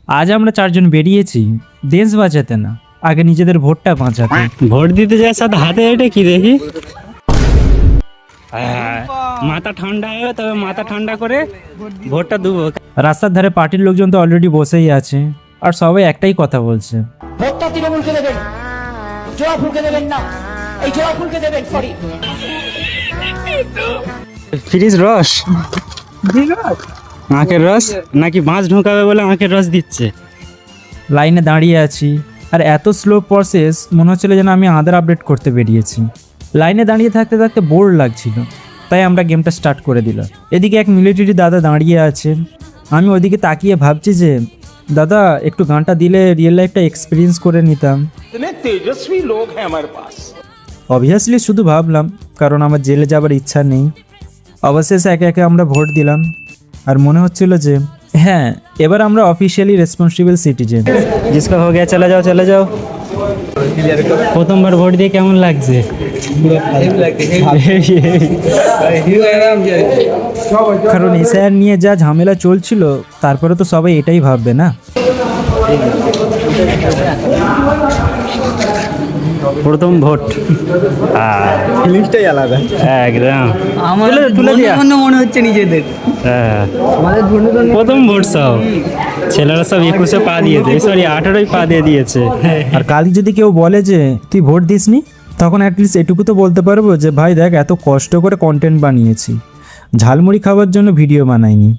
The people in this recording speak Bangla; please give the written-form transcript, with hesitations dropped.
আজ আমরা চারজন বেরিয়েছি দেশ বাঁচাতে না, আগে নিজেদের ভোটটা বাঁচাতে। ভোট দিতে যাওয়ার সাথে হাতে এটা কি দেখি, মাথা ঠান্ডা হবে, তবে মাথা ঠান্ডা করে ভোটটা দেবো। রাস্তার ধারে পার্টির লোকজন তো অলরেডি বসেই আছে, আর সবাই একটাই কথা বলছে, ভোটটা তৃণমূলকে দেবেন, জোড়া ফুলকে দেবেন না, এই জোড়া ফুলকে দেবেন। সরি, ফ্রিজ রস, আখের রস নাকি মাছ ঢোকাবে বলে আখের রস দিচ্ছে। লাইনে দাঁড়িয়ে আছি, আর এত স্লো প্রসেস মনে হচ্ছিল যেন আমি আধার আপডেট করতে বেরিয়েছি। লাইনে দাঁড়িয়ে থাকতে থাকতে বোর লাগছিল, তাই আমরা গেমটা স্টার্ট করে দিলাম। এদিকে এক মিলিটারি দাদা দাঁড়িয়ে আছেন, আমি ওইদিকে তাকিয়ে ভাবছি যে দাদা একটু গানটা দিলে রিয়েল লাইফটা এক্সপিরিয়েন্স করে নিতাম। इतने तेजस्वी लोग हैं हमारे पास। অবভিয়াসলি শুধু ভাবলাম, কারণ আমার জেলে যাবার ইচ্ছা নেই। অবশেষে একে একে আমরা ভোট দিলাম, আর মনে হচ্ছিল যে হ্যাঁ, এবার আমরা অফিসিয়ালি রেসপন্সিবল সিটিজেন। जिसका हो गया चला जाओ चले जाओ। প্রথমবার ভোট দিয়ে কেমন লাগছে? কারণ এসআইআর নিয়ে যা ঝামেলা চলছিল, তারপরে তো সবাই এটাই ভাববে না। প্রথম ভোট ফিলিংসটাই আলাদা। একদম আমাদের তুলে দিয়া মনে হচ্ছে নিজেদের। হ্যাঁ, আমাদের প্রথম ভোট সব ছেলেরা সব 21-এ পা দিয়েছে, সরি 18-ই পা দিয়ে দিয়েছে। আর কাল যদি কেউ বলে যে তুই ভোট দিসনি, তখন অ্যাটলিস্ট এটুকু তো বলতে পারবো যে ভাই দেখ, এত কষ্ট করে কন্টেন্ট বানিয়েছি, ঝালমুড়ি খাওয়ার জন্য ভিডিও বানাইনি।